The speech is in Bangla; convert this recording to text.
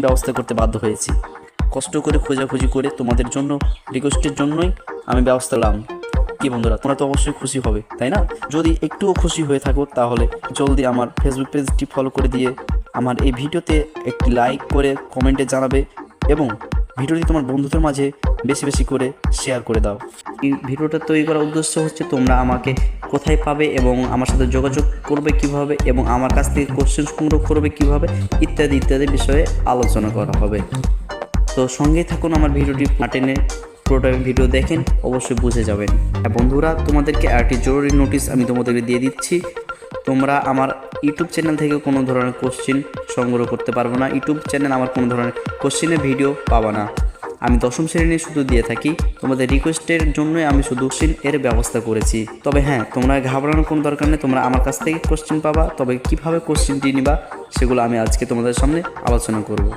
ব্যবস্থা করতে বাধ্য হয়েছি। কষ্ট করে খোঁজাখুঁজি করে তোমাদের জন্য রিকোয়েস্টের জন্যই আমি ব্যবস্থা নিলাম। কি বন্ধুরা, তোমরা তো অবশ্যই খুশি হবে, তাই না? যদি একটুও খুশি হয়ে থাকো তাহলে জলদি আমার ফেসবুক পেজটি ফলো করে দিয়ে আমার এই ভিডিওতে একটি লাইক করে কমেন্টে জানাবে এবং ভিডিওটি তোমার বন্ধুদের মাঝে বেশি বেশি করে শেয়ার করে দাও। এই ভিডিওটা তৈরি করার উদ্দেশ্য হচ্ছে তোমরা আমাকে কোথায় পাবে এবং আমার সাথে যোগাযোগ করবে কিভাবে এবং আমার কাছ থেকে কোশ্চেন সংগ্রহ করবে কিভাবে ইত্যাদি ইত্যাদি বিষয়ে আলোচনা করা হবে। তো সঙ্গেই থাকুন, আমার ভিডিওটি না টেনে পুরোটা ভিডিও দেখেন, অবশ্যই বুঝে যাবেন। বন্ধুরা, তোমাদেরকে আরেকটি জরুরি নোটিশ আমি তোমাদেরকে দিয়ে দিচ্ছি। তোমরা আমার ইউটিউব চ্যানেল থেকে কোনো ধরনের কোশ্চেন সংগ্রহ করতে পারবো না। ইউটিউব চ্যানেল আমার কোনো ধরনের কোশ্চেনের ভিডিও পাবা না। আমি 10ম শ্রেণী শুধু দিয়ে থাকি। তোমাদের রিকোয়েস্টের জন্যই আমি শুধু কোশ্চেন এর ব্যবস্থা করেছি। তবে হ্যাঁ, তোমরা ঘাবড়ানোর কোনো দরকার নেই, তোমরা আমার কাছ থেকে কোশ্চেন পাবা। তবে কিভাবে কোশ্চেনটি নিবা সেগুলো আমি আজকে তোমাদের সামনে আলোচনা করব।